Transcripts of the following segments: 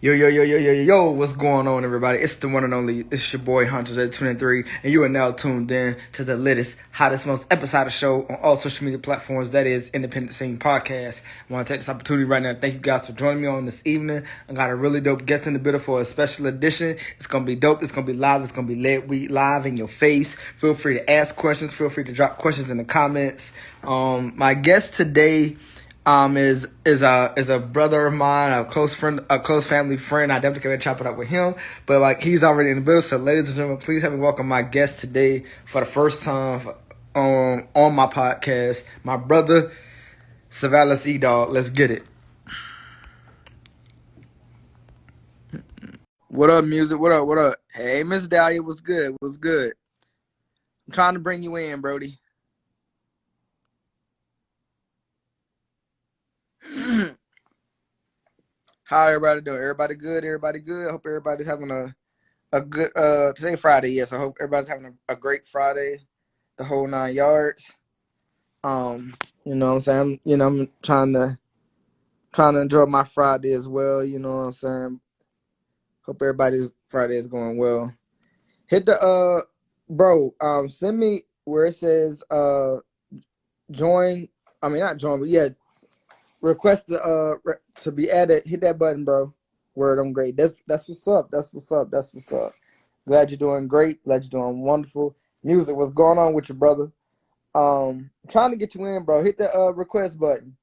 Yo, what's going on, everybody? It's the one and only, it's your boy, Hunters823, and you are now tuned in to the latest, hottest, most episodic show on all social media platforms, that is Independent Scene Podcast. I want to take this opportunity right now to thank you guys for joining me on this evening. I got a really dope guest in the building for a special edition. It's going to be dope, it's going to be live, it's going to be lit, we live in your face. Feel free to ask questions, feel free to drop questions in the comments. My guest today is a brother of mine, a close friend, a close family friend. I definitely can't chop it up with him, but like he's already in the building. So, ladies and gentlemen, please help me welcome my guest today for the first time on my podcast, my brother Savalas Dawg. Let's get it. What up, music? What up? What up? Hey, Miss Dahlia, what's good? What's good? I'm trying to bring you in, Brody. How everybody doing? Everybody good? Everybody good? I hope everybody's having a good today Friday. Yes, I hope everybody's having a great Friday, the whole 9 yards. You know what I'm saying? I'm trying to enjoy my Friday as well, you know what I'm saying? Hope everybody's Friday is going well. Hit the bro, send me where it says join, I mean not join, but yeah, request to be added. Hit that button, bro. Word, I'm great. That's what's up. That's what's up. That's what's up. Glad you're doing great. Glad you're doing wonderful. Music, what's going on with you, brother? Trying to get you in, bro. Hit the request button.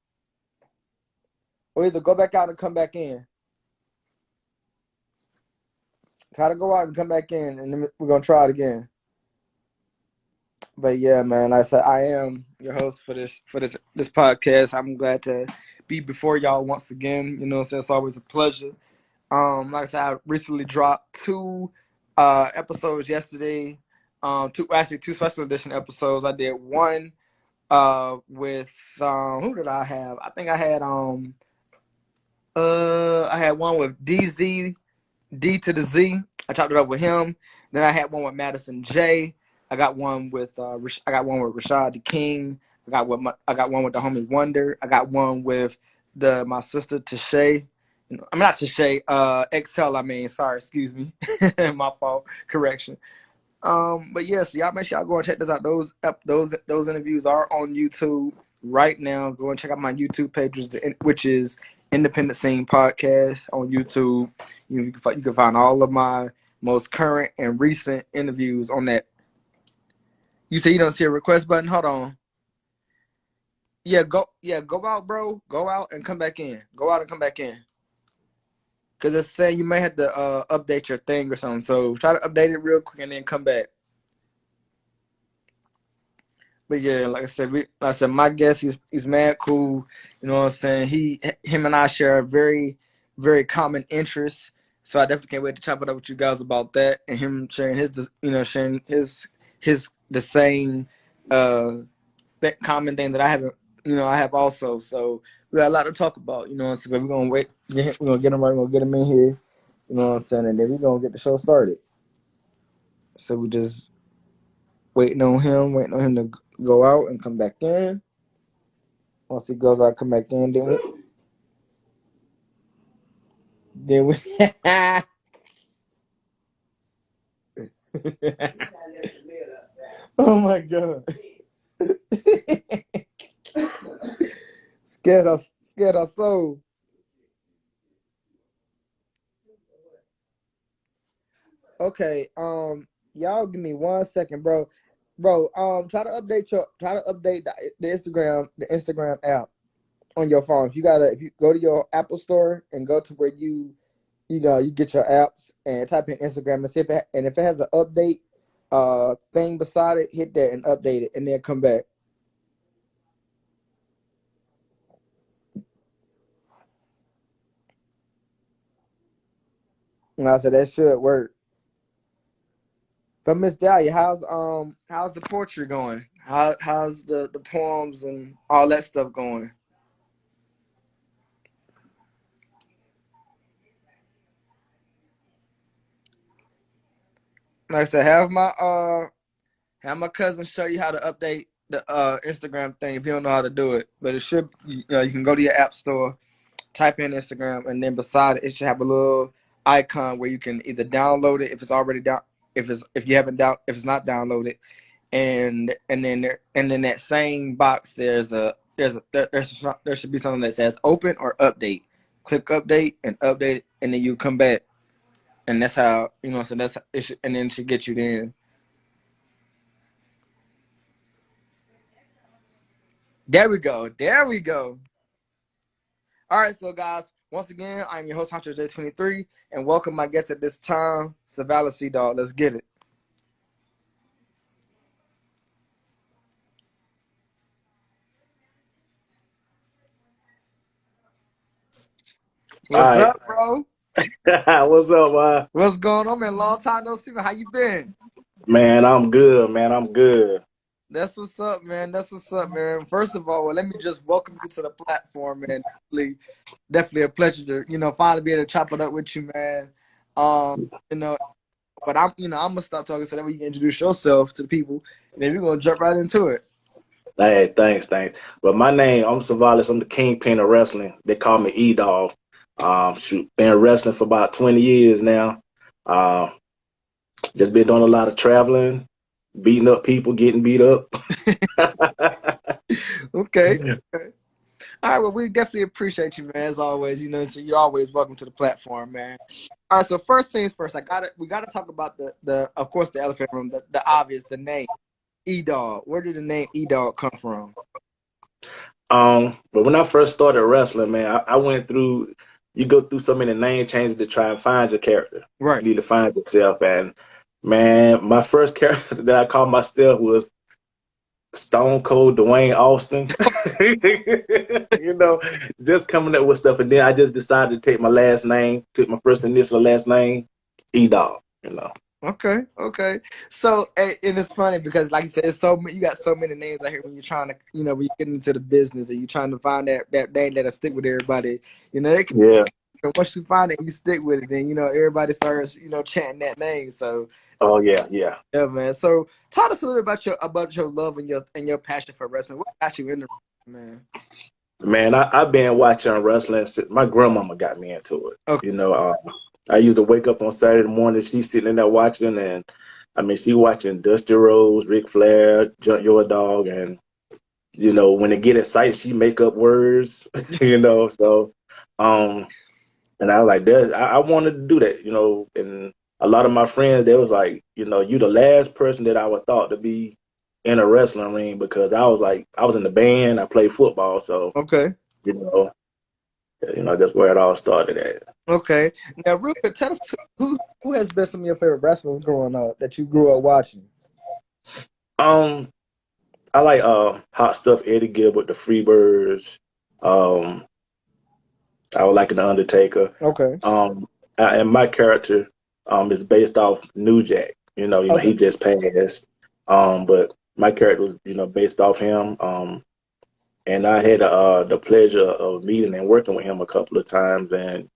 Or either go back out and come back in. Try to go out and come back in, and then we're gonna try it again. But yeah, man, like I said, I am your host for this podcast. I'm glad to be before y'all once again. You know what I'm saying? It's always a pleasure. Like I said, I recently dropped two episodes yesterday. Two special edition episodes. I did one with who did I have? I think I had one with DZ D to the Z. I chopped it up with him. Then I had one with Madison J. I got one with Rashad the King. I got one with the homie Wonder. I got one with my sister Tashay. I'm not Tashay. XL. I mean, sorry, excuse me, my fault. Correction. But yes, y'all make sure y'all go and check this out. Those interviews are on YouTube right now. Go and check out my YouTube page, which is Independent Scene Podcast on YouTube. You can find all of my most current and recent interviews on that. You say you don't see a request button? Hold on. Go out, bro. Go out and come back in. Go out and come back in. Because it's saying you may have to update your thing or something. So try to update it real quick and then come back. But yeah, like I said, my guest, he's mad cool. You know what I'm saying? Him and I share a very, very common interests. So I definitely can't wait to chop it up with you guys about that, and him sharing his the same common thing that I haven't, I have also. So we got a lot to talk about. You know what I'm saying? We're gonna wait. We're gonna get him right. We're gonna get him in here. You know what I'm saying? And then we're gonna get the show started. So we just waiting on him to go out and come back in. Once he goes out, come back in, then we oh my god. Scared us so. Okay, y'all give me 1 second, bro. Try to update the Instagram app on your phone. If you go to your Apple store and go to where you get your apps and type in Instagram and see if it has an update thing beside it, hit that and update it and then come back. And I said that should work. But Miss Dahlia, how's the poetry going? How's the poems and all that stuff going? Like I said, have my cousin show you how to update the Instagram thing if you don't know how to do it. But it should, you can go to your app store, type in Instagram, and then beside it, it should have a little icon where you can either download it if it's already down, if it's not downloaded, and then that same box there should be something that says open or update. Click update and update, and then you come back, and that's how So that's and then it should get you in. There we go. There we go. All right, so guys, once again, I'm your host, Hunter J23, and welcome my guest at this time, Savalas Dawg. Let's get it. What's up, bro? What's up, man? What's going on, man? Long time no see. How you been? Man, I'm good, man. I'm good. That's what's up, man. That's what's up, man. First of all, let me just welcome you to the platform, man. Definitely a pleasure to, finally be able to chop it up with you, man. But I'm gonna stop talking so that way you can introduce yourself to the people, and then we're gonna jump right into it. Hey, thanks. But my name, I'm Savalas. I'm the kingpin of wrestling. They call me Dawg. Been wrestling for about 20 years now. Just been doing a lot of traveling, beating up people, getting beat up. Okay. All right, well, we definitely appreciate you, man, as always. So you're always welcome to the platform, man. All right, so first things first, we gotta talk about the of course the elephant room, the obvious, the name, Dawg. Where did the name Dawg come from? But when I first started wrestling, man, I went through. You go through so many name changes to try and find your character. Right. You need to find yourself, and man, my first character that I called myself was Stone Cold Dwayne Austin. Just coming up with stuff, and then I just decided to take my last name, took my first initial last name, Dawg. Okay. So, and it's funny because, like you said, you got so many names out here when you're trying to, when you get into the business and you're trying to find that name that'll stick with everybody. Once you find it, you stick with it, then everybody starts, chanting that name. So. Oh yeah. Yeah, man. So, talk us a little bit about your love and your passion for wrestling. What got you into wrestling, man? Man, I've been watching wrestling since my grandmama got me into it. Okay. I used to wake up on Saturday morning. She's sitting in there watching, and she watching Dusty Rhodes, Ric Flair, Jump Your Dog, and when they get excited, she make up words, So, and I was like, that I wanted to do that, and a lot of my friends, they was like, you the last person that I would thought to be in a wrestling ring, because I was in the band, I played football, so Okay. That's where it all started at. Okay. Now, real quick, tell us who has been some of your favorite wrestlers growing up that you grew up watching? I like Hot Stuff Eddie Gilbert, the Freebirds. I was liking the Undertaker. Okay. And my character is based off New Jack. Okay. He just passed. But my character was based off him. And I had the pleasure of meeting and working with him a couple of times, and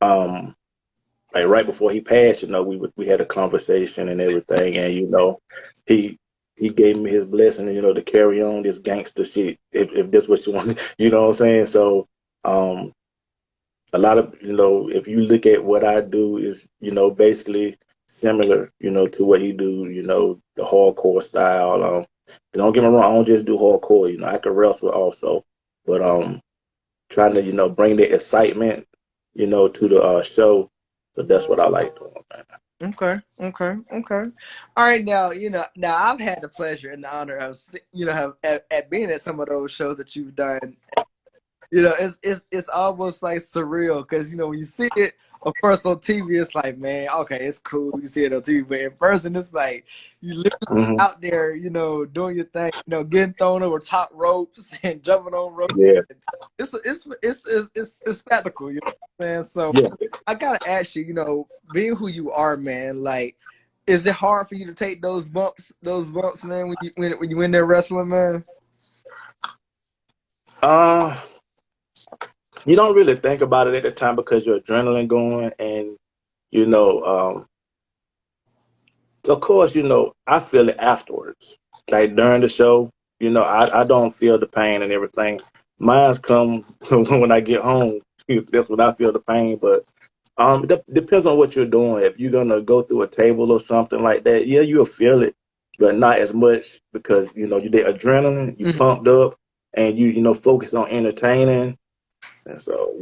like right before he passed, we had a conversation and everything, and he gave me his blessing, to carry on this gangster shit if that's what you want, you know what I'm saying? So a lot of if you look at what I do is basically similar, to what he do, the hardcore style. Don't get me wrong, I don't just do hardcore, I can wrestle also, but trying to bring the excitement to the show. So that's what I like doing, man. Okay. All right, now I've had the pleasure and the honor of at being at some of those shows that you've done. It's almost like surreal because when you see it, of course, on TV, it's like, man, okay, it's cool. You see it on TV, but in person, it's like you literally out there, doing your thing, getting thrown over top ropes and jumping on ropes. Yeah, it's spectacle. You know what I'm saying? So yeah. I gotta ask you, being who you are, man, like, is it hard for you to take those bumps, man, when you in there wrestling, man? You don't really think about it at the time because your adrenaline going, and of course, I feel it afterwards. Like during the show, I don't feel the pain and everything. Mine's come when I get home, That's when I feel the pain. But it depends on what you're doing. If you're gonna go through a table or something like that, yeah, you'll feel it, but not as much because you did adrenaline, you Mhm. pumped up, and you focus on entertaining, and so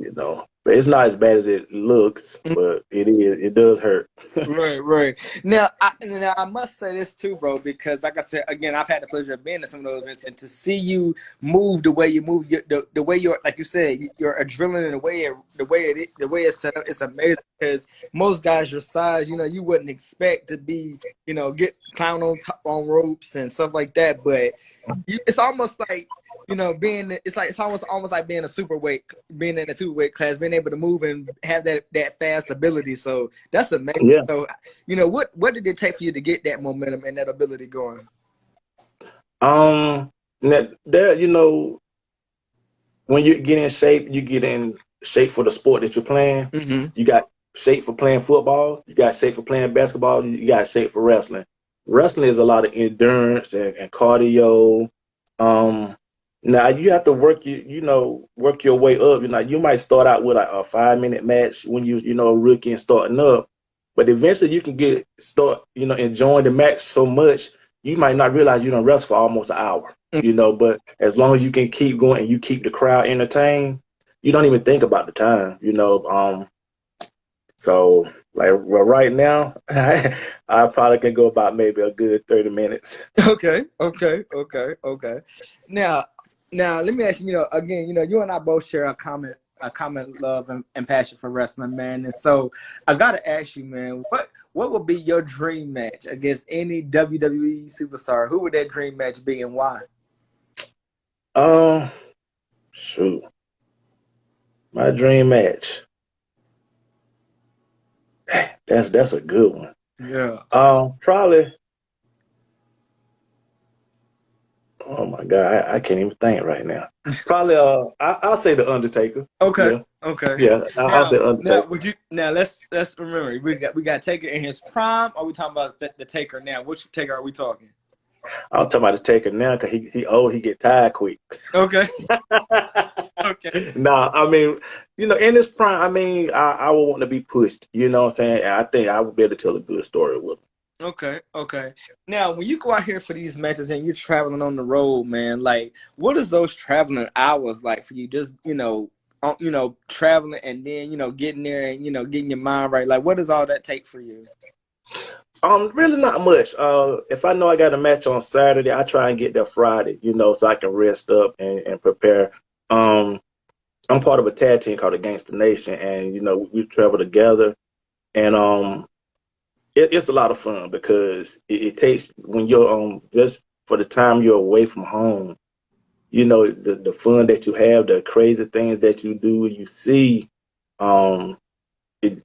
but it's not as bad as it looks, but it does hurt. Right, right. Now I must say this too, bro, because like I said again, I've had the pleasure of being in some of those events, and to see you move the way you move, the way you're, like you said, your adrenaline, and the way it's set up, it's amazing. Because most guys your size, you wouldn't expect to be, get clown on top on ropes and stuff like that. But it's almost like it's almost like being being in a superweight class, being able to move and have that fast ability. So that's amazing. Yeah. So, what did it take for you to get that momentum and that ability going? There, when you get in shape, you get in shape for the sport that you're playing. Mm-hmm. You got shape for playing football. You got shape for playing basketball. You got shape for wrestling. Wrestling is a lot of endurance and cardio. Um, Now you have to work your way up. You might start out with a 5 minute match when a rookie and starting up, but eventually you can start enjoying the match so much you might not realize you don't wrestle for almost an hour. But as long as you can keep going and you keep the crowd entertained, you don't even think about the time. So like right now, I probably can go about maybe a good 30 minutes. Okay, okay, okay, okay. Now, let me ask you. Again, you and I both share a common love and passion for wrestling, man. And so I gotta ask you, man, what would be your dream match against any WWE superstar? Who would that dream match be, and why? Um, Shoot, my dream match. That's a good one. Yeah. Probably. Oh my God, I can't even think right now. Probably. I'll say the Undertaker. Okay. Yeah, Okay. yeah. I'll say Now, Undertaker. would you now let's remember we got Taker in his prime. Or are we talking about the Taker now? Which Taker are we talking? I'm talking about the Taker now because he old. He get tired quick. Okay. Okay. Nah, I mean, in his prime, I mean, I would want to be pushed. You know what I'm saying? And I think I would be able to tell a good story with him. Okay, okay. Now, when you go out here for these matches and you're traveling on the road, man, like, what is those traveling hours like for you? Just traveling and then getting there and getting your mind right. Like, what does all that take for you? Really not much. If I know I got a match on Saturday, I try and get there Friday, so I can rest up and prepare. Um, I'm part of a tag team called the Gangster Nation, and we travel together, and it's a lot of fun because it takes when you're just for the time you're away from home, the fun that you have, the crazy things that you do, you see, it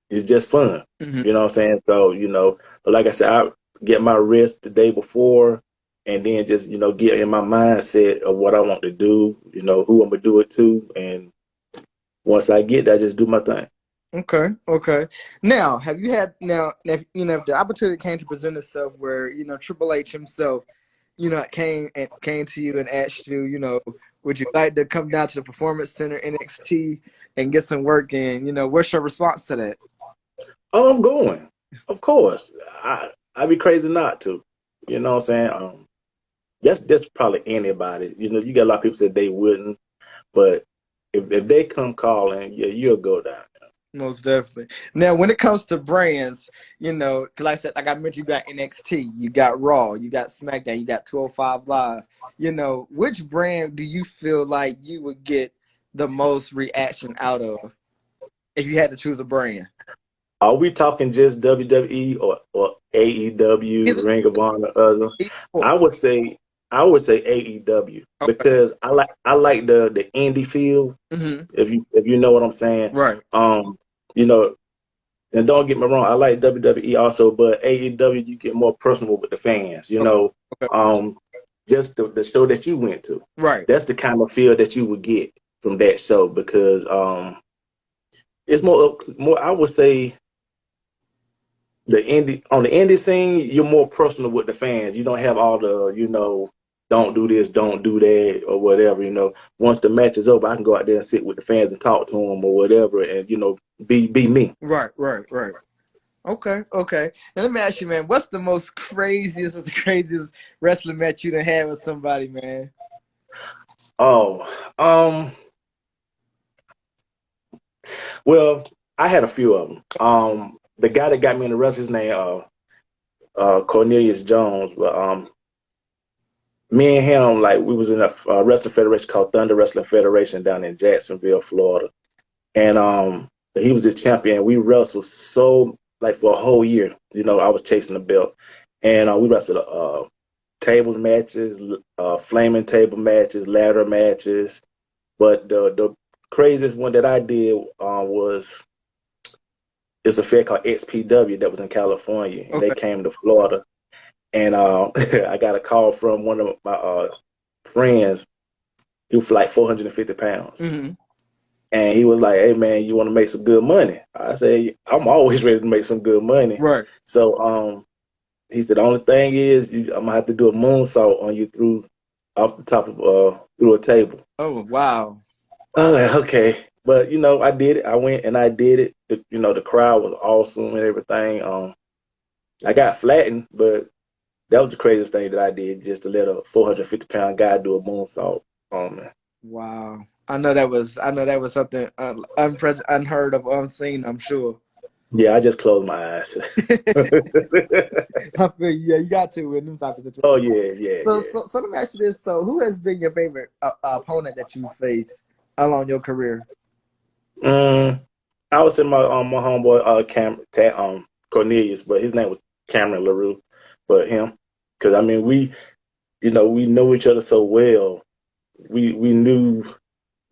it's just fun. Hmm. You know what I'm saying? So, but like I said, I get my rest the day before and then just, get in my mindset of what I want to do, who I'm gonna do it to. And once I get there, I just do my thing. Okay, okay. Now, have you had if the opportunity came to present itself where Triple H himself, came to you and asked you, would you like to come down to the Performance Center NXT and get some work in? What's your response to that? Oh, I'm going. Of course. I'd be crazy not to. You know what I'm saying? That's probably anybody. You got a lot of people said they wouldn't, but if they come calling, yeah, you'll go down. Most definitely. Now, when it comes to brands, 'cause like I said, like I mentioned, you got NXT, you got Raw, you got SmackDown, you got 205 Live. Which brand do you feel like you would get the most reaction out of if you had to choose a brand? Are we talking just WWE or AEW, Either, Ring of Honor, other? either or. I would say AEW Okay. because I like the indie feel. Hmm. If you know what I'm saying, Right. you know, and don't get me wrong, I like WWE also, but AEW you get more personal with the fans. Okay. Okay. Just the show that you went to. Right. That's the kind of feel that you would get from that show because it's more. I would say the indie scene, you're more personal with the fans. You don't have all the don't do this, don't do that, or whatever. Once the match is over, I can go out there and sit with the fans and talk to them or whatever, and be me. Right. Okay. Now let me ask you, man, what's the most craziest of the craziest wrestling match you done had with somebody, man? Oh, well, I had a few of them. The guy that got me in the wrestling, his name Cornelius Jones, but me and him, like, we was in a wrestling federation called Thunder Wrestling Federation down in Jacksonville, Florida, and he was a champion. We wrestled like for a whole year. I was chasing the belt, and we wrestled tables matches, flaming table matches, ladder matches. But the craziest one that I did was it's a fair called XPW that was in California, and they came to Florida. And I got a call from one of my friends. He was like 450 pounds. Mm-hmm. And he was like, "Hey, man, you want to make some good money?" I said, "I'm always ready to make some good money." Right. So he said, "The only thing is I'm going to have to do a moonsault on you off the top of through a table." Oh, wow. I was like, okay. But, I did it. I went and I did it. The crowd was awesome and everything. I got flattened, but that was the craziest thing that I did, just to let a 450-pound guy do a moonsault on me. Wow. I know that was something unheard of, unseen, I'm sure. Yeah, I just closed my eyes. I feel you. Yeah, you got to in them type of situations. Oh, yeah. So let me ask you this. So who has been your favorite opponent that you faced along your career? I would say my homeboy Cornelius, but his name was Cameron LaRue. But him, because I mean we know each other so well. We knew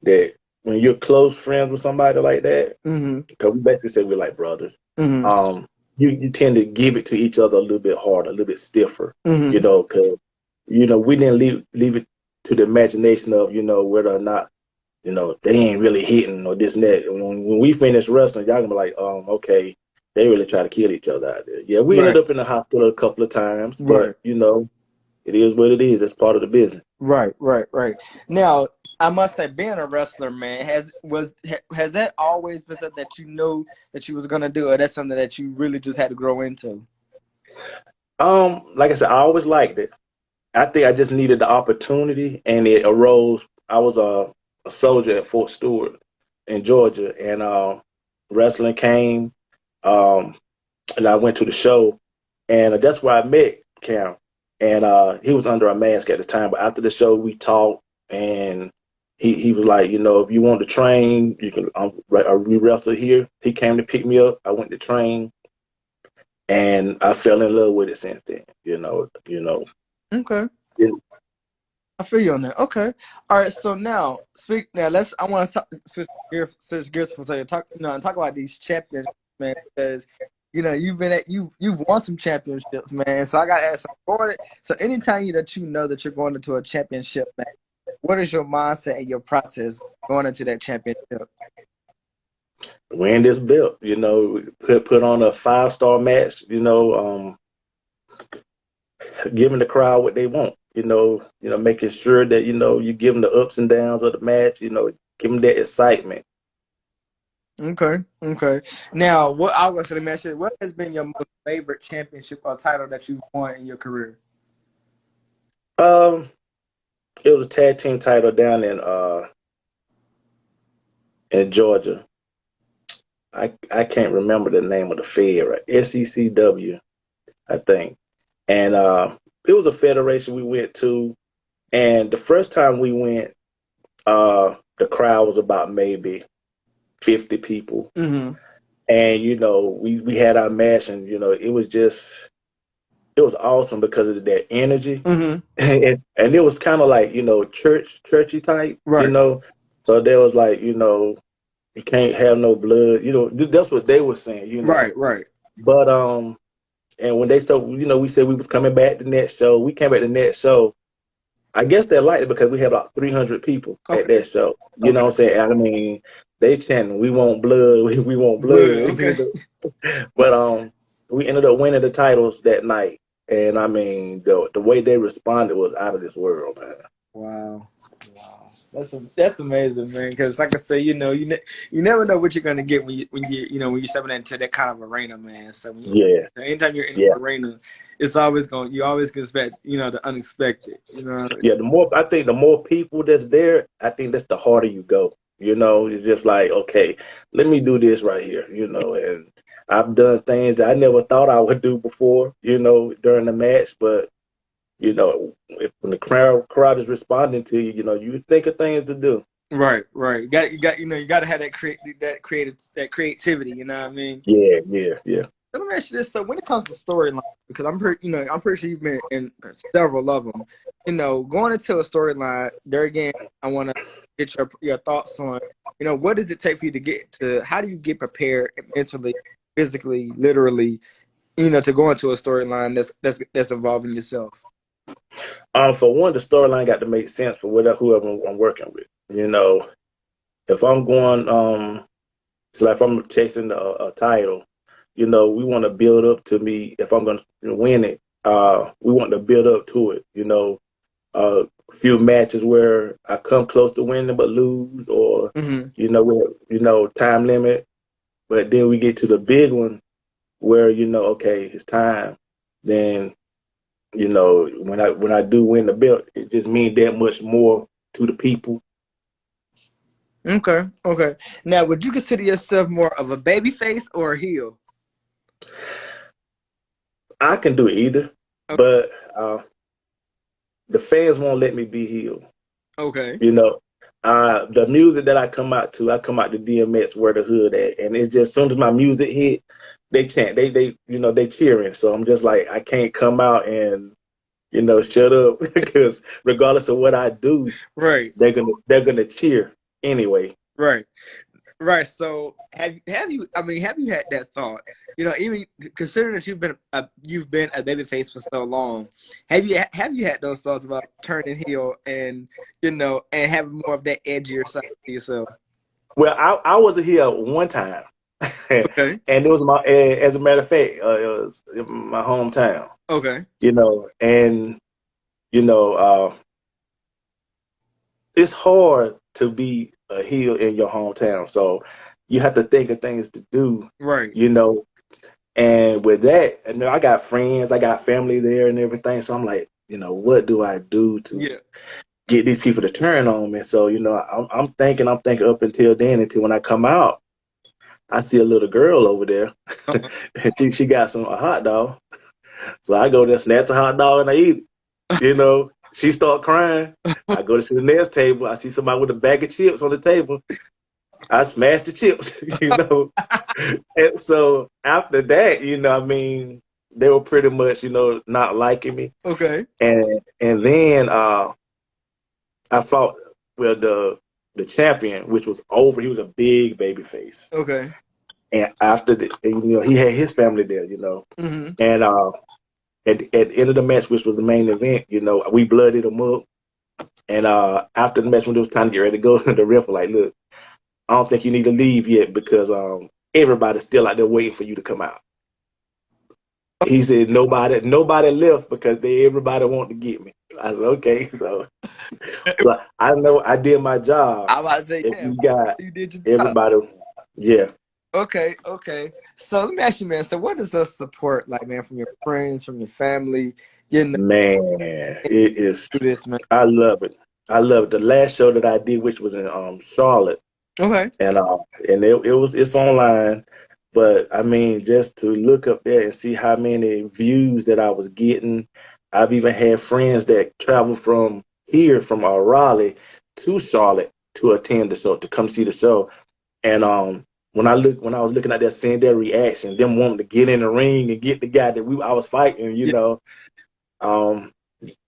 that when you're close friends with somebody like that, because we basically say we're like brothers. Mm-hmm. You tend to give it to each other a little bit harder, a little bit stiffer. Mm-hmm. Because we didn't leave it to the imagination of whether or not they ain't really hitting or this and that. When we finish wrestling, y'all gonna be like, okay, they really try to kill each other out there. Yeah, we ended up in the hospital a couple of times, but it is what it is. It's part of the business. Right. Now, I must say, being a wrestler, man, has that always been something that you knew that you was gonna do, or that's something that you really just had to grow into? Like I said, I always liked it. I think I just needed the opportunity, and it arose. I was a soldier at Fort Stewart in Georgia, and wrestling came, and I went to the show, and that's where I met Cam. And he was under a mask at the time, but after the show, we talked, and he was like, if you want to train, you can. We wrestle here. He came to pick me up. I went to train, and I fell in love with it since then. Okay. Yeah. I feel you on that. Okay. All right. So now, I want to switch gears for a second. Talk about these championships, man, because you've won some championships, man. So I got to ask. So anytime that you know that you're going into a championship, man, what is your mindset and your process going into that championship? Win this belt, put on a 5-star match, giving the crowd what they want, making sure that, you give them the ups and downs of the match, give them that excitement. Okay. Now, let me ask you, what has been your most favorite championship or title that you've won in your career? It was a tag team title down in Georgia. I can't remember the name of the fed, right? SECW, I think. And it was a federation we went to. And the first time we went, the crowd was about maybe 50 people. Mm-hmm. And, we had our match, and, it was awesome because of that energy. Mm-hmm. and it was kind of like, churchy type, right. So there was like, you can't have no blood, that's what they were saying, Right. But, and when they started, we said we was coming back the next show. We came back the next show. I guess they liked it because we had about 300 people at that show. You know what I'm saying? I mean, they chanting, "We want blood, we want blood." Okay. But we ended up winning the titles that night. And I mean, the way they responded was out of this world, man. Wow. Wow. That's amazing, man. Because like I say, you never know what you're gonna get when you're stepping into that kind of arena, man. So Yeah, anytime you're in yeah, the arena, you always can expect the unexpected. yeah. I think the more people that's there, I think that's the harder you go. It's just like, okay, let me do this right here. And I've done things that I never thought I would do before. During the match, but when the crowd is responding to you, you think of things to do. Right, right. You got to have that creativity. You know what I mean? Yeah, yeah, yeah. Let me ask you this: so when it comes to storyline, because I'm pretty sure you've been in several of them. Going into a storyline, there again, I want to get your thoughts on, what does it take for you to get to? How do you get prepared mentally, physically, literally, to go into a storyline that's involving yourself? For one, the storyline got to make sense for whoever I'm working with. If I'm going, so like if I'm chasing a title, we want to build up to me. If I'm going to win it, we want to build up to it. A few matches where I come close to winning but lose, or Mm-hmm. time limit. But then we get to the big one where okay, it's time. Then when I do win the belt, it just means that much more to the people. Okay, okay. Now, would you consider yourself more of a baby face or a heel? I can do either, but the fans won't let me be healed. Okay. The music that I come out to DMX where the hood at, and it's just as soon as my music hit, they chant, they cheering. So I'm just like, I can't come out and shut up because regardless of what I do, Right, they're gonna cheer anyway. right. Right. So have you had that thought? Even considering that you've been a babyface for so long, have you had those thoughts about turning heel and and having more of that edgier side to yourself? Well, I was here one time, and Okay. it was as a matter of fact, it was in my hometown. Okay. And you know, uh, it's hard to be a heel in your hometown, so you have to think of things to do. Right. You know, and with that, I got friends, I got family there, and everything. So I'm like, what do I do to Yeah. get these people to turn on me? So I'm thinking up until then, until when I come out. I see a little girl over there. Uh-huh. I think she got a hot dog. So I go there, snatch a hot dog, and I eat it. She start crying. I go to the next table. I see somebody with a bag of chips on the table. I smash the chips, And so after that, I mean, they were pretty much, not liking me. Okay. And then I fought the champion, which was over. He was a big baby face. Okay. And after he had his family there, Mm-hmm. and at the end of the match, which was the main event, we blooded him up. And after the match, when it was time to get ready to go, the ref was like, "Look, I don't think you need to leave yet because everybody's still out there waiting for you to come out." He said, "Nobody left because everybody wanted to get me." I said, "Okay, so I know I did my job. I about to say, If yeah, we got you did your job. everybody, yeah." Okay, okay. So let me ask you, man. So what is the support like, man, from your friends, from your family? Man, it is. Do this, man. I love it. I love it. The last show that I did, which was in Charlotte, Okay. and it's online, but I mean, just to look up there and see how many views that I was getting. I've even had friends that travel from here, from Raleigh to Charlotte to attend the show, to come see the show. And when I was looking at that, seeing their reaction, them wanting to get in the ring and get the guy that I was fighting, Yeah. um,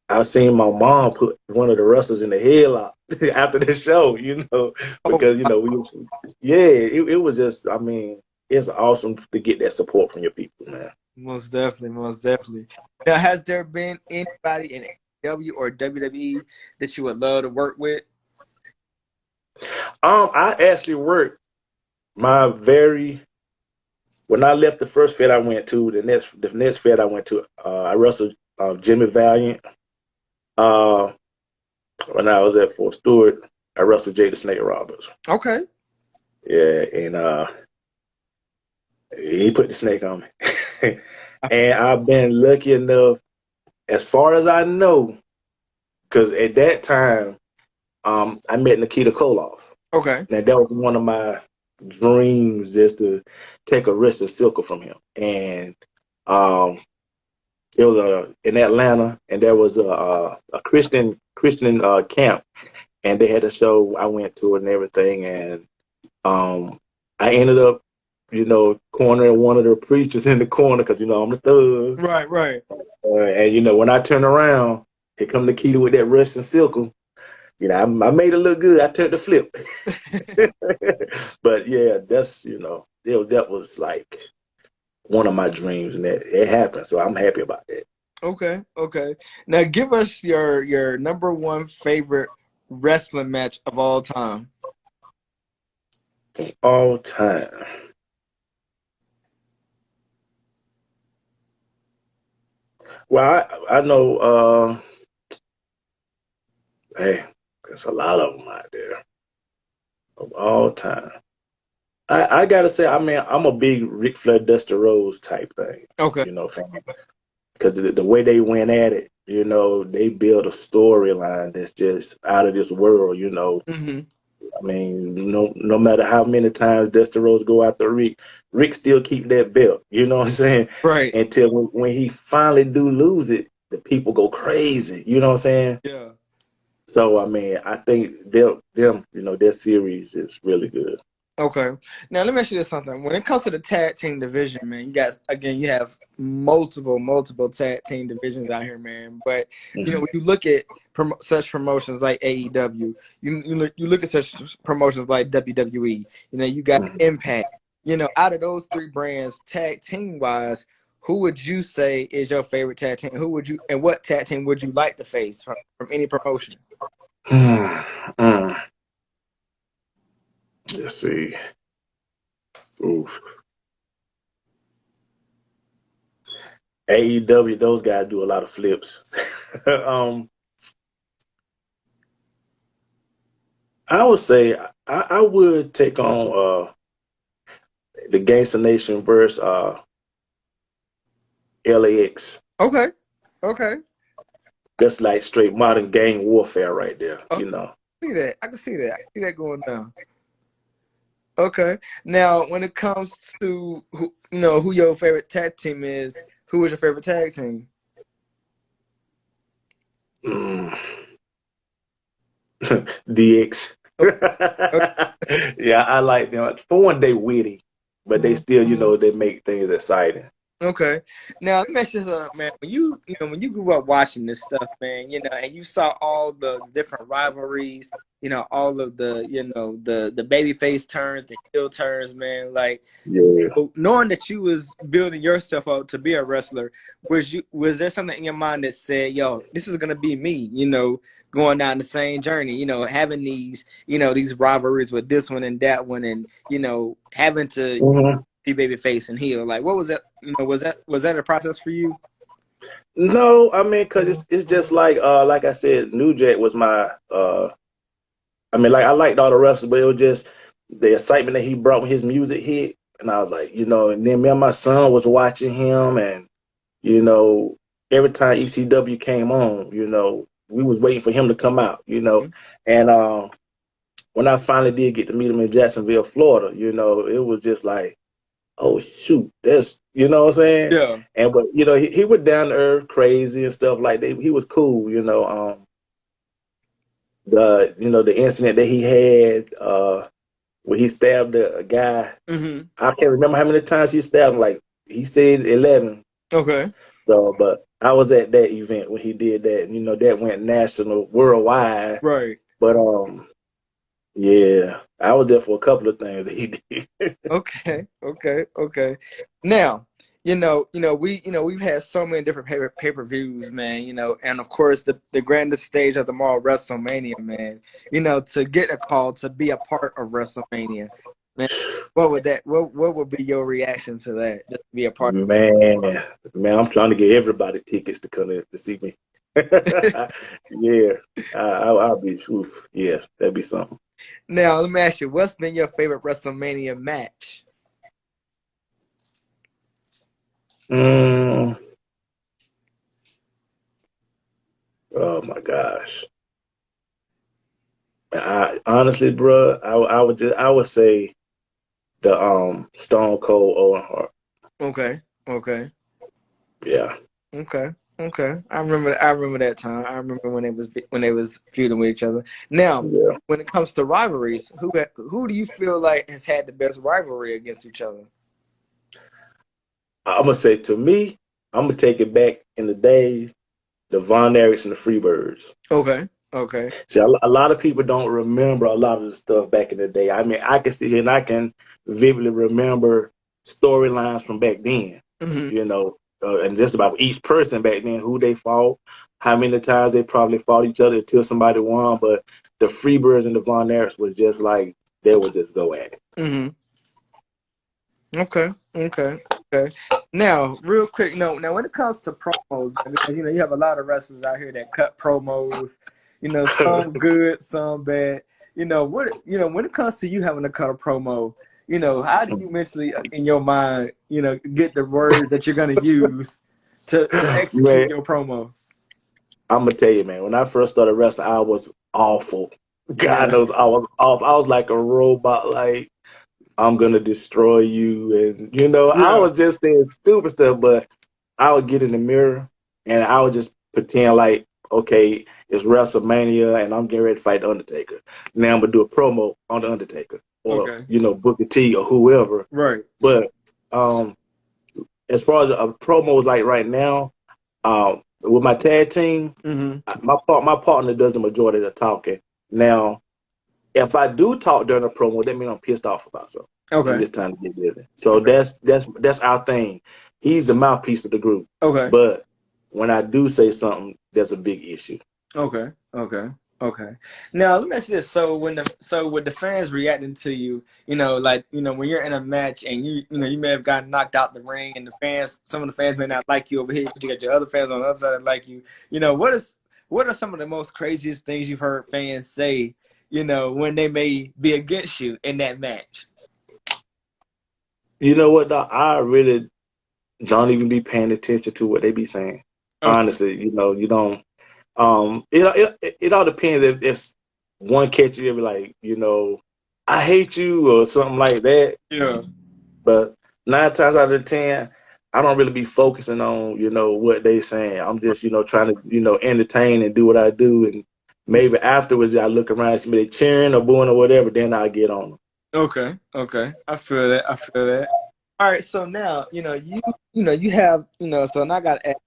I seen my mom put one of the wrestlers in the headlock after the show, Oh, because it was just, I mean, it's awesome to get that support from your people, man. most definitely, most definitely. Now, has there been anybody in AEW or WWE that you would love to work with? I actually worked my very when I left the first Fed I went to, the next Fed I went to, I wrestled Jimmy Valiant. Uh, when I was at Fort Stewart, I wrestled Jay the Snake Roberts. Okay. Yeah, and he put the snake on me. And I've been lucky enough, as far as I know, because at that time, I met Nikita Koloff. Okay. Now that was one of my dreams, just to take a wrist and silker from him. And um, it was in Atlanta, and there was a Christian camp, and they had a show. I went to it and everything, and I ended up, cornering one of the preachers in the corner because I'm the thug. Right, right. And when I turn around, here come Nikita with that wrist and silker. I made it look good. I turned the flip. But yeah, that was like one of my dreams, and it happened. So I'm happy about that. Okay, okay. Now give us your number one favorite wrestling match of all time. All time. Well, I know. Hey, there's a lot of them out there of all time. I gotta say, I mean, I'm a big Ric Flair, Dusty Rhodes type thing. Okay. Fan. Because the way they went at it, they built a storyline that's just out of this world. Mm-hmm. I mean, no matter how many times Dusty Rhodes go after Rick still keep that belt. You know what I'm saying? Right. Until when he finally do lose it, the people go crazy. You know what I'm saying? Yeah. So I mean, I think them, their series is really good. Okay. Now let me ask you this something. When it comes to the tag team division, man, you guys you have multiple tag team divisions out here, man. But Mm-hmm. when you look at such promotions like AEW, you look at such promotions like WWE. You got Mm-hmm. Impact. Out of those three brands, tag team wise, who would you say is your favorite tag team? And what tag team would you like to face from any promotion? Let's see. Oof. AEW, those guys do a lot of flips. I would say I would take on the Gangster Nation versus LAX. Okay. Okay. That's like straight modern gang warfare right there. Okay. See that. I can see that. I can see that going down. Okay. Now, when it comes to who your favorite tag team is, who is your favorite tag team? DX. Okay. Yeah, I like them. For one, they witty, but they still, they make things exciting. Okay. Now let me ask you something, man. When you grew up watching this stuff, man, and you saw all the different rivalries, all of the baby face turns, the heel turns, man. Like, Yeah. knowing that you was building yourself up to be a wrestler, was there something in your mind that said, "Yo, this is gonna be me," going down the same journey, having these rivalries with this one and that one, and having to Mm-hmm. be baby face and heel. Like, what was that? Was that a process for you? No, I mean, cause it's just like I said, New Jack was my I mean, like I liked all the wrestlers, but it was just the excitement that he brought when his music hit, and I was like, and then me and my son was watching him, and you know, every time ECW came on, we was waiting for him to come out, and when I finally did get to meet him in Jacksonville, Florida, it was just like, oh shoot, that's what I'm saying. Yeah. And but he was down to earth, crazy and stuff like that. He was cool, the incident that he had when he stabbed a guy. Mm-hmm. I can't remember how many times he stabbed him. Like he said 11. Okay. So, but I was at that event when he did that. That went national, worldwide. Right. But yeah, I was there for a couple of things that he did. Okay. Now, we've had so many different pay-per-views, man, and of course the grandest stage of them all, Wrestlemania, man. To get a call to be a part of Wrestlemania. Man, what would be your reaction to that? Just to be a part Man, I'm trying to get everybody tickets to come in to see me. Yeah, I'll be, oof, yeah, that'd be something. Now, let me ask you, what's been your favorite WrestleMania match? Mm, oh my gosh. I honestly, bro, I would say the Stone Cold Owen Hart. Okay, okay, Yeah, okay, okay. I remember that time. I remember when they was feuding with each other. Now, yeah. when it comes to rivalries, who do you feel like has had the best rivalry against each other? I'm gonna say to me, I'm gonna take it back in the days, the Von Erichs and the Freebirds. Okay, okay. See, a lot of people don't remember a lot of the stuff back in the day. I mean, I can sit here and I can vividly remember storylines from back then. Hmm. You know, and just about each person back then, who they fought, how many times they probably fought each other until somebody won. But the Freebirds and the Von Erichs was just like they would just go at it. Hmm. Okay, okay, okay. Now, real quick note. Now, when it comes to promos, because you have a lot of wrestlers out here that cut promos. Some good, some bad. When it comes to you having to cut a promo, how do you mentally in your mind, get the words that you're gonna use to execute Man, your promo? I'm gonna tell you, man. When I first started wrestling, I was awful. God Yeah, knows I was awful. I was like a robot. Like I'm gonna destroy you, and I yeah. was just saying stupid stuff. But I would get in the mirror and I would just pretend like, okay, it's WrestleMania, and I'm getting ready to fight the Undertaker. Now I'm gonna do a promo on the Undertaker, or Okay. Booker T or whoever. Right. But um, as far as promos like right now, with my tag team. Mm-hmm. My partner does the majority of the talking. Now, if I do talk during a promo, that means I'm pissed off about something, and Okay. it's time to get busy. So Okay. that's our thing. He's the mouthpiece of the group, Okay. but when I do say something, there's a big issue. Okay, okay, okay. Now let me ask you this: so with the fans reacting to you, when you're in a match and you may have gotten knocked out the ring, and some of the fans may not like you over here, but you got your other fans on the other side that like you. What are some of the most craziest things you've heard fans say? When they may be against you in that match. You know what, Doc? I really don't even be paying attention to what they be saying. Okay. Honestly, you don't. It all depends if one catch you, be like, I hate you or something like that. Yeah. But 9 times out of 10, I don't really be focusing on, what they saying. I'm just, trying to, entertain and do what I do. And maybe afterwards I look around and see me cheering or booing or whatever, then I get on them. Okay. Okay. I feel that. I feel that. All right. So now, you have, so now I got to ask.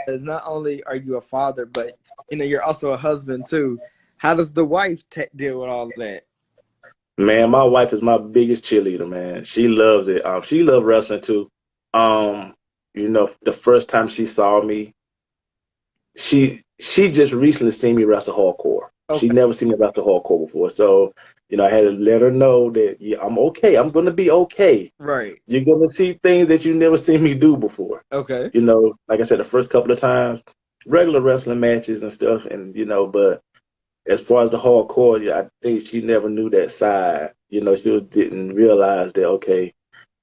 Because not only are you a father, but you're also a husband too. How does the wife deal with all of that? Man, my wife is my biggest cheerleader, man. She loves it. She loves wrestling too. Um, the first time she saw me, she just recently seen me wrestle hardcore. She Okay, never seen me wrestle hardcore before. So, I had to let her know that yeah, I'm okay. I'm gonna be okay. right. You're gonna see things that you never seen me do before. Okay, Like I said, the first couple of times, regular wrestling matches and stuff, and but as far as the hardcore, yeah, I think she never knew that side. She didn't realize that okay,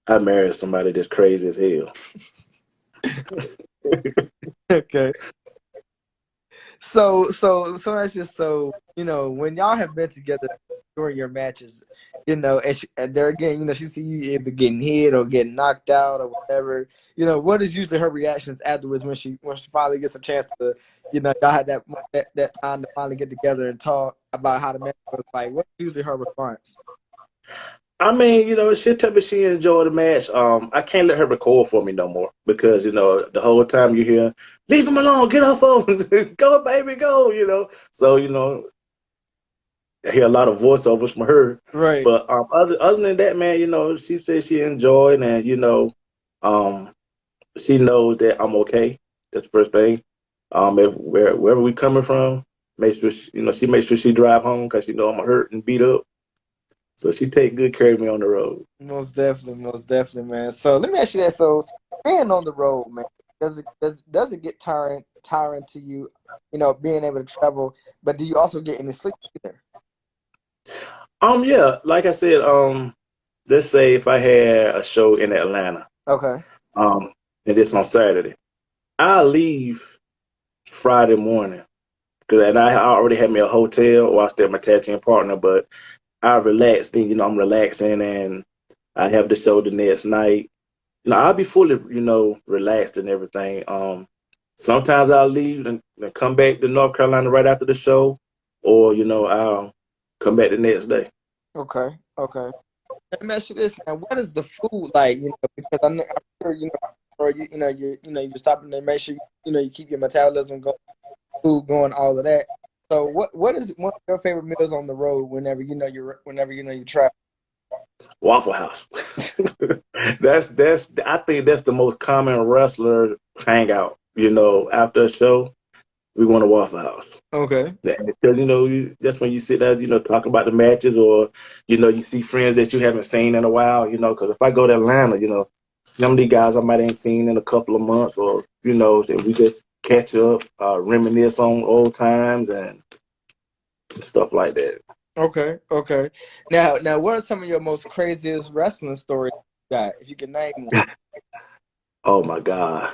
I married somebody that's crazy as hell. okay. So that's just so when y'all have been together during your matches, and there again, she see you either getting hit or getting knocked out or whatever. What is usually her reactions afterwards when she finally gets a chance to, y'all had that time to finally get together and talk about how the match was like. What's usually her response? I mean, she'll tell me she enjoyed the match. I can't let her record for me no more because, the whole time you hear, leave him alone, get off of him, go, baby, go, So, I hear a lot of voiceovers from her. Right. But other than that, man, she said she enjoyed and, um, she knows that I'm okay. That's the first thing. If wherever we coming from, make sure she makes sure she drive home because she know I'm hurt and beat up. So she take good care of me on the road. Most definitely, man. So let me ask you that. So being on the road, man, does it get tiring to you? You know, being able to travel, but do you also get any sleep either? Yeah, like I said, let's say if I had a show in Atlanta, Okay. um, and it's on Saturday, I leave Friday morning because and I already had me a hotel or I stay with my tag team partner, but I relax. Then I'm relaxing and I have the show the next night. I'll be fully relaxed and everything. Sometimes I'll leave and come back to North Carolina right after the show, or I'll come back the next day. Okay. Okay. Let me ask you this, and what is the food like? You know, because I'm sure or you're stopping to make sure you keep your metabolism going, food going, all of that. So what is one of your favorite meals on the road whenever you travel? Waffle House. That's I think that's the most common wrestler hangout. After a show, we want a Waffle House. Okay. Because that's when you sit there, talk about the matches, or you see friends that you haven't seen in a while. Because if I go to Atlanta, some of these guys I might ain't seen in a couple of months, or so we just catch up, reminisce on old times and stuff like that. Okay. Okay. Now, what are some of your most craziest wrestling stories you got? If you can name one. Oh my God.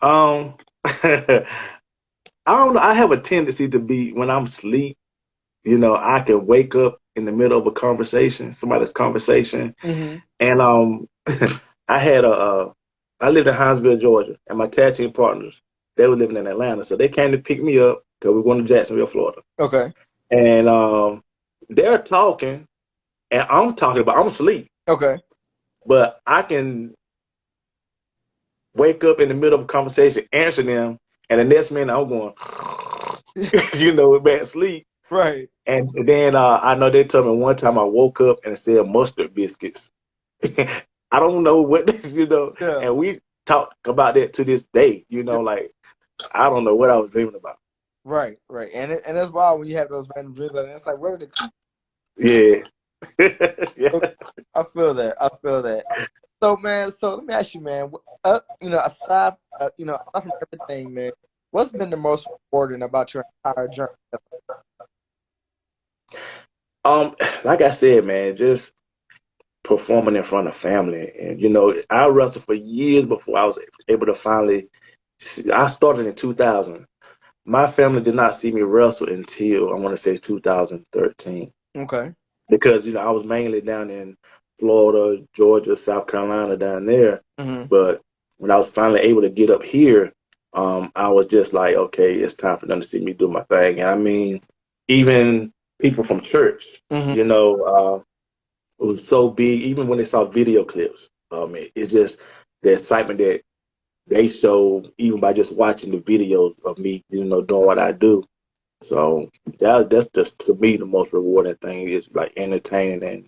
Um, I don't know. I have a tendency to be when I'm asleep. I can wake up in the middle of a conversation, somebody's conversation, Mm-hmm. and I had I lived in Hinesville, Georgia, and my tag team partners they were living in Atlanta, so they came to pick me up because we're going to Jacksonville, Florida, Okay. and they're talking, and I'm asleep, Okay. but I can wake up in the middle of a conversation, answer them, and the next minute I'm going, back to sleep. Right. And then I know they told me one time I woke up and it said mustard biscuits. I don't know what, Yeah. and we talk about that to this day, like I don't know what I was dreaming about. Right. Right. And it's wild when you have those random dreams like that. It's like, where did it come Yeah. from? Yeah. I feel that. I feel that. So, man, so let me ask you, man, aside from everything, man, what's been the most rewarding about your entire journey? Um, like I said, man, just performing in front of family. And, I wrestled for years before I was able to finally, I started in 2000. My family did not see me wrestle until I want to say 2013 Okay. because I was mainly down in Florida, Georgia, South Carolina down there. Mm-hmm. But when I was finally able to get up here, I was just like, okay, it's time for them to see me do my thing. And I mean, even people from church, Mm-hmm. it was so big. Even when they saw video clips, it's just the excitement that they show even by just watching the videos of me, doing what I do. So that's just to me the most rewarding thing is like entertaining and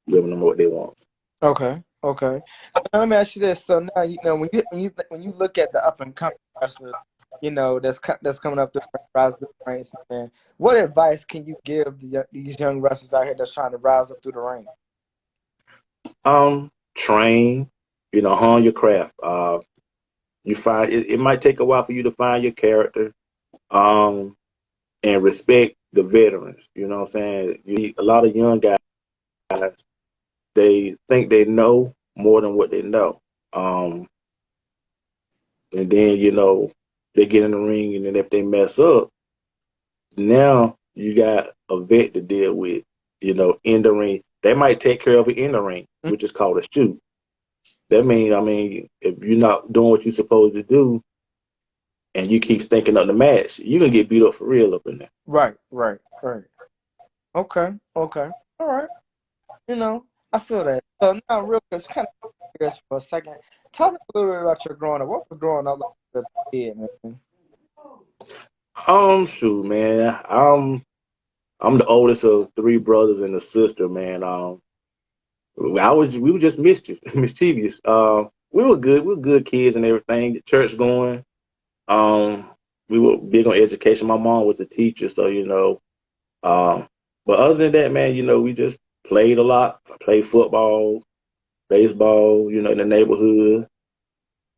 giving them what they want. Okay. Okay. Now, let me ask you this. So now when you look at the up and coming wrestlers, that's coming up through the rise through the ranks, man, what advice can you give these young wrestlers out here that's trying to rise up through the ranks? Train, hone your craft. You find it might take a while for you to find your character. And respect the veterans. You know what I'm saying? A lot of young guys, they think they know more than what they know. And then, they get in the ring, and then if they mess up, now you got a vet to deal with, in the ring. They might take care of it in the ring, which is called a shoot. That means, I mean, if you're not doing what you're supposed to do and you keep stinking up the match, you're going to get beat up for real up in there. Right. Right. Right. Okay. Okay. All right. I feel that. So now, real quick, kind of curious for a second. Tell me a little bit about your growing up. What was growing up like as a kid, man? Shoot, man. I'm the oldest of three brothers and a sister, man. We were just mischievous. We were good. We were good kids and everything. The church going. Um, we were big on education. My mom was a teacher, so um, But other than that, man, we just played a lot. I played football, baseball, in the neighborhood.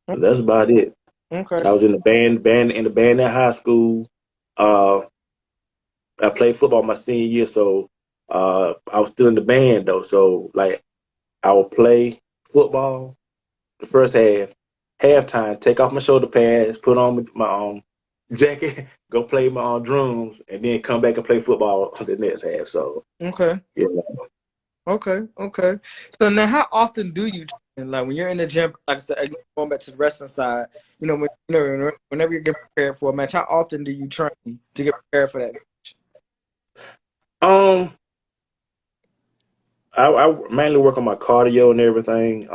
That's about it. Okay. I was in the band at high school. Uh, I played football my senior year, so I was still in the band though. So like I would play football the first half, halftime, take off my shoulder pads, put on my jacket, go play my drums, and then come back and play football the next half. So Okay. yeah. Okay. So now, how often do you train? Like when you're in the gym, like I said, again, going back to the wrestling side, whenever you get prepared for a match, how often do you train to get prepared for that match? Um, I mainly work on my cardio and everything.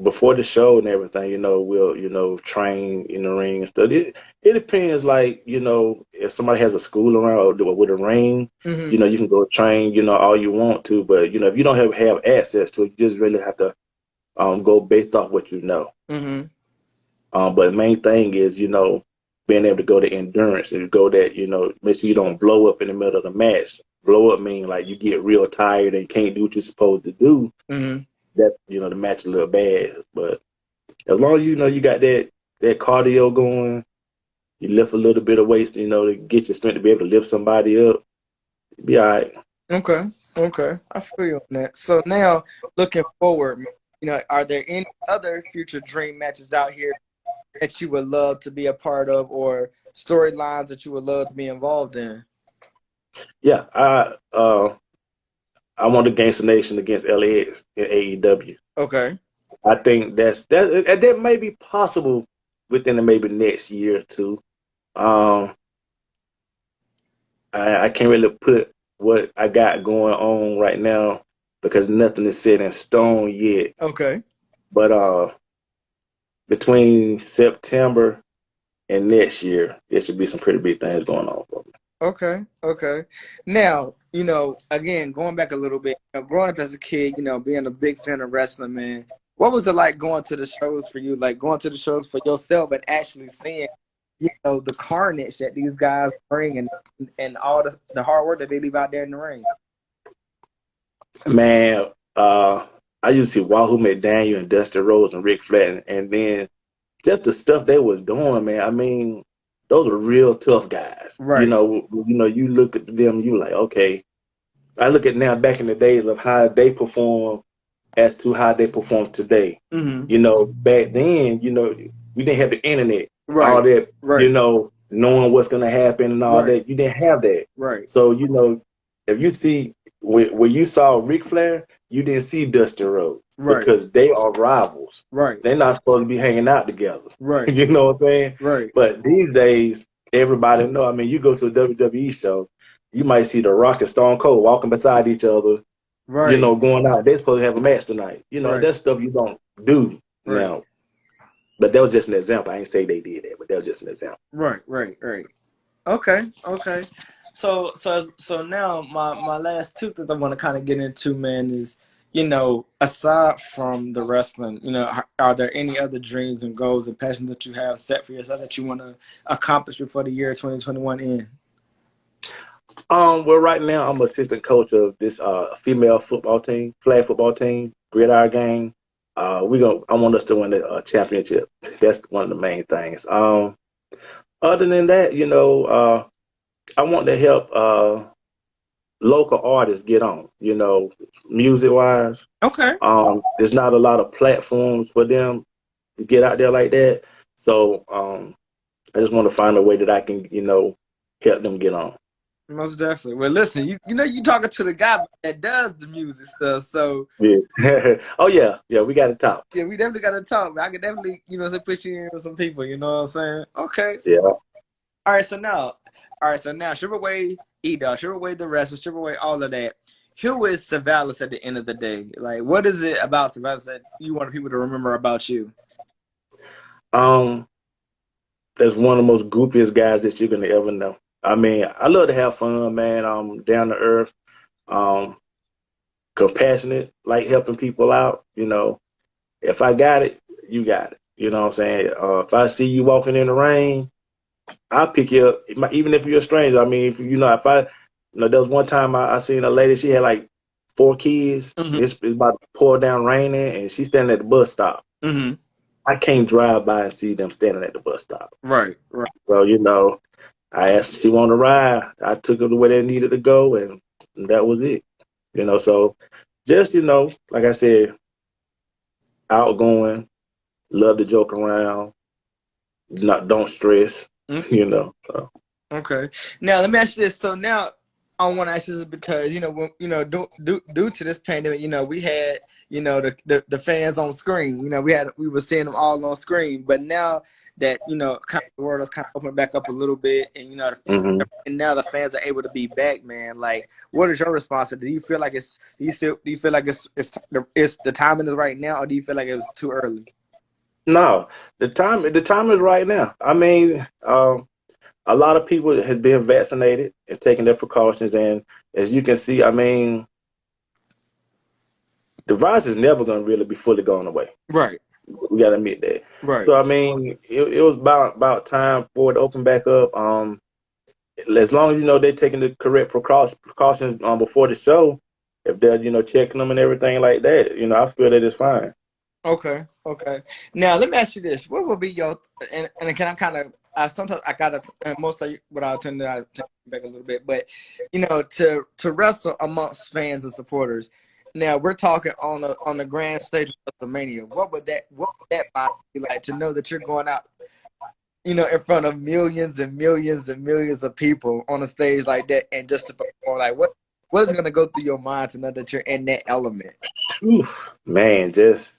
Before the show and everything, we'll, train in the ring and stuff. It depends, like, if somebody has a school around or with a ring, Mm-hmm. you can go train, all you want to, but if you don't have access to it, you just really have to go based off what you know. Mm-hmm. But the main thing is, being able to go to endurance and go that, make sure you don't blow up in the middle of the match. Blow up mean like you get real tired and can't do what you're supposed to do. Mm-hmm. That the match a little bad. But as long as you got that cardio going, you lift a little bit of weights, to get your strength to be able to lift somebody up, you'll be all right. Okay. I feel you on that. So now, looking forward, are there any other future dream matches out here that you would love to be a part of, or storylines that you would love to be involved in? Yeah, I want the Gangster Nation against LAX in AEW. Okay. I think that may be possible within the maybe next year or two. Um, I can't really put what I got going on right now because nothing is set in stone yet. Okay. But between September and next year, there should be some pretty big things going on for me. Okay. Now, again, going back a little bit, growing up as a kid, being a big fan of wrestling, man, what was it like going to the shows for you? Like going to the shows for yourself and actually seeing, the carnage that these guys bring and all the hard work that they leave out there in the ring. Man, I used to see Wahoo McDaniel and Dusty Rhodes and Ric Flair, and then just the stuff they was doing, man. I mean, those were real tough guys. Right. You look at them, you like, okay. I look at now back in the days of how they perform as to how they perform today. Mm-hmm. Back then, we didn't have the internet, all Right. that, Right. knowing what's gonna happen and all Right. that. You didn't have that. Right. So, if you see when you saw Ric Flair, you didn't see Dusty Rhodes Right. because they are rivals. Right. They're not supposed to be hanging out together. Right. You know what I'm saying? Right. But these days, everybody know. I mean, you go to a WWE show, you might see The Rock and Stone Cold walking beside each other, Right. going out. They're supposed to have a match tonight. Right. That's stuff you don't do Right. now. But that was just an example. I ain't say they did that, but that was just an example. Right. Okay. So now my last two things I want to kind of get into, man, is aside from the wrestling, are there any other dreams and goals and passions that you have set for yourself that you want to accomplish before the year 2021 ends? Well, right now I'm assistant coach of this female football team, flag football team, gridiron game. I want us to win the championship. That's one of the main things. Other than that, I want to help local artists get on, music wise. Okay. There's not a lot of platforms for them to get out there like that. So I just want to find a way that I can, help them get on. Most definitely. Well, listen, you talking to the guy that does the music stuff, so Yeah. Oh yeah, we got to talk. yeah, we definitely got to talk. I could definitely, put you in with some people. You know what I'm saying? Okay. Yeah. All right. So now, strip away E-Dawg, strip away the wrestler, strip away all of that. Who is Savalas at the end of the day? Like, what is it about Savalas that you want people to remember about you? That's one of the most goofiest guys that you're gonna ever know. I mean, I love to have fun, man. I'm down to earth, compassionate, like helping people out. If I got it, you got it. You know what I'm saying? If I see you walking in the rain, I'll pick you up, even if you're a stranger. I mean, if I, there was one time I seen a lady, she had like 4 kids. Mm-hmm. It's about to pour down raining, and she's standing at the bus stop. Mm-hmm. I can't drive by and see them standing at the bus stop. Right. Right. So, I asked if she wanted to ride. I took her to where they needed to go, and that was it. So just, like I said, outgoing, love to joke around, don't stress, So. Okay. Now let me ask you this. So now I want to ask you this because when due to this pandemic, we had the fans on screen. We were seeing them all on screen, but now that kind of the world has kind of opened back up a little bit, and Mm-hmm. and now the fans are able to be back, man. Like, what is your response? Do you feel like do you feel like it's the timing is right now, or do you feel like it was too early? No, the time is right now. I mean, a lot of people have been vaccinated and taking their precautions, and as you can see, I mean, the virus is never going to really be fully gone away. Right. We got to admit that. Right. So I mean, it was about time for it to open back up. As long as they're taking the correct precautions before the show, if they're checking them and everything like that, I feel that it's fine. Okay. Okay. Now let me ask you this: what will be your and can I kind of sometimes I gotta most of what I'll turn back a little bit, but to wrestle amongst fans and supporters. Now we're talking on the grand stage of Wrestlemania. What would that be like to know that you're going out, in front of millions and millions and millions of people on a stage like that, and just to perform? Like what is gonna go through your mind to know that you're in that element? Oof, man, just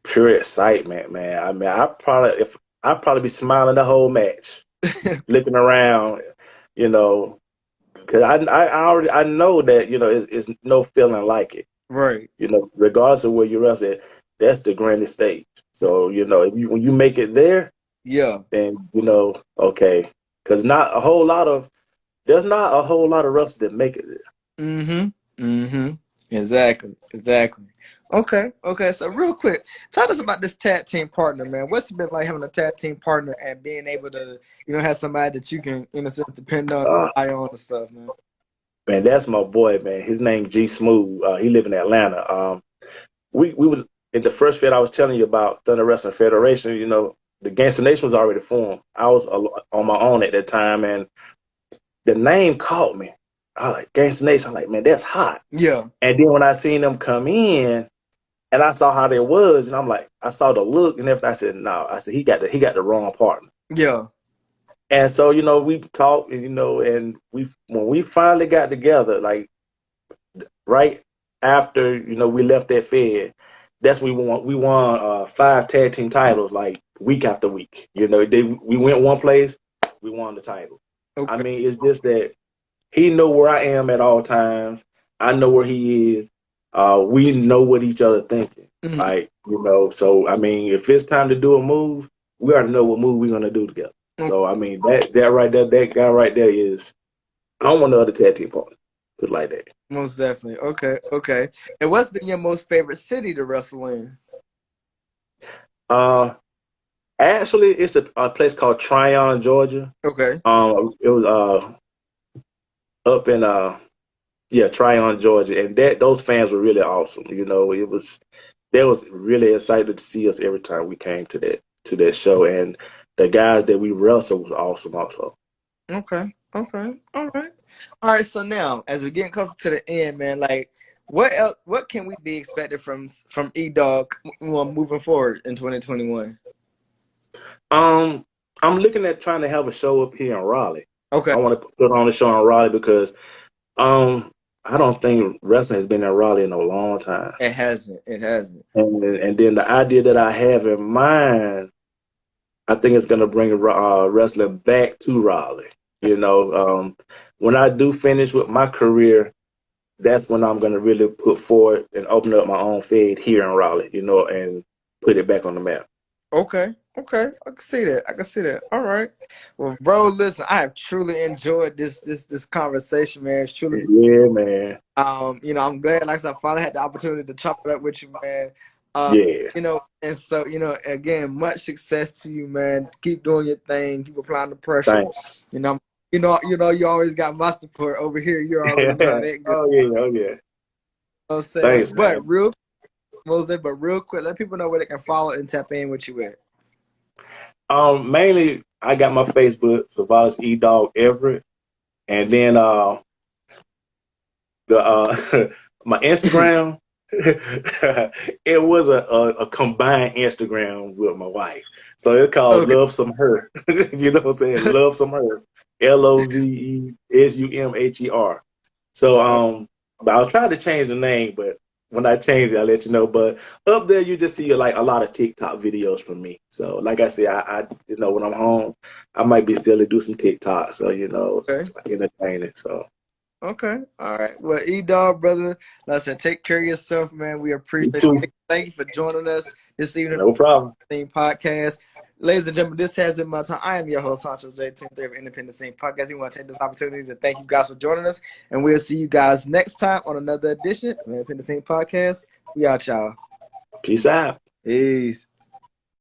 pure excitement, man. I mean, I'd probably be smiling the whole match, looking around, you know, because I know that it's no feeling like it. Right. Regardless of where you're at, that's the grandest stage. So if when you make it there, Yeah. then okay, because there's not a whole lot of wrestlers that make it there. Mm-hmm. Mm-hmm. Exactly. Exactly. Okay. Okay. So real quick, tell us about this tag team partner, man. What's it been like having a tag team partner and being able to, have somebody that you can, in a sense, depend on, Uh, rely on and stuff, man. Man, that's my boy, man. His name G Smooth. He live in Atlanta. We was in the first Fed I was telling you about, Thunder Wrestling Federation. The Gangsta Nation was already formed. I was on my own at that time, and the name caught me. I was like, Gangsta Nation. I'm like, man, that's hot. Yeah. And then when I seen them come in, and I saw how they was, and I'm like, I saw the look, and everything. I said, no. I said he got the wrong partner. Yeah. And so we talked, and when we finally got together, like right after we left that Fed, that's when we won 5 tag team titles like week after week. We went one place, we won the title. I Okay. mean, it's just that he know where I am at all times. I know where he is. We know what each other thinking. Mhm. Like, so I mean, if it's time to do a move, we already know what move we're gonna do together. So I mean, that right there, that guy right there is, I don't want no other tag team partner. Put it like that. Most definitely. Okay. Okay. And what's been your most favorite city to wrestle in? Uh, Actually, it's a place called Tryon, Georgia. Okay. It was up in yeah, Tryon, Georgia, and those fans were really awesome. They was really excited to see us every time we came to that show, and the guys that we wrestled was awesome also. Okay. Okay. All right. All right. So now, as we're getting closer to the end, man, like, what else? What can we be expected from Dawg moving forward in 2021? Um, I'm looking at trying to have a show up here in Raleigh. Okay. I want to put on a show in Raleigh because um, I don't think wrestling has been in Raleigh in a long time. It hasn't. It hasn't. And then the idea that I have in mind, I think it's going to bring wrestling back to Raleigh. When I do finish with my career, that's when I'm going to really put forward and open up my own fed here in Raleigh, and put it back on the map. Okay. Okay. I can see that. I can see that. All right. Well, bro, listen, I have truly enjoyed this conversation, man. It's truly, Yeah, man. I'm glad, like I said, I finally had the opportunity to chop it up with you, man. Yeah. And so, you know, again, much success to you, man. Keep doing your thing. Keep applying the pressure. Thanks. You know, you always got my support over here. You already know that. Good. Oh yeah, oh yeah. You know what I'm saying? Thanks, man. But real quick, let people know where they can follow and tap in with you at. Mainly I got my Facebook, Savalas Dawg Everett, and then the my Instagram. It was a combined Instagram with my wife, so it's called Okay. Love Some Her. You know what I'm saying? Love Some Her. LOVESUMHER. So but I'll try to change the name, but when I change it, I'll let you know. But up there, you just see like a lot of TikTok videos from me. So like I said, I you know when I'm home, I might be silly do some TikTok. So you know, Okay. like entertaining. So Okay. All right. Well, E-Dog, brother, like I said, take care of yourself, man. We you appreciate too. it. Thank you for joining us this evening No problem. on the Scene Podcast. Ladies and gentlemen, this has been my time. I am your host, Sancho J. 23 of Independent Scene Podcast. We want to take this opportunity to thank you guys for joining us, and we'll see you guys next time on another edition of Independent Scene Podcast. We out, y'all. Peace out. Peace.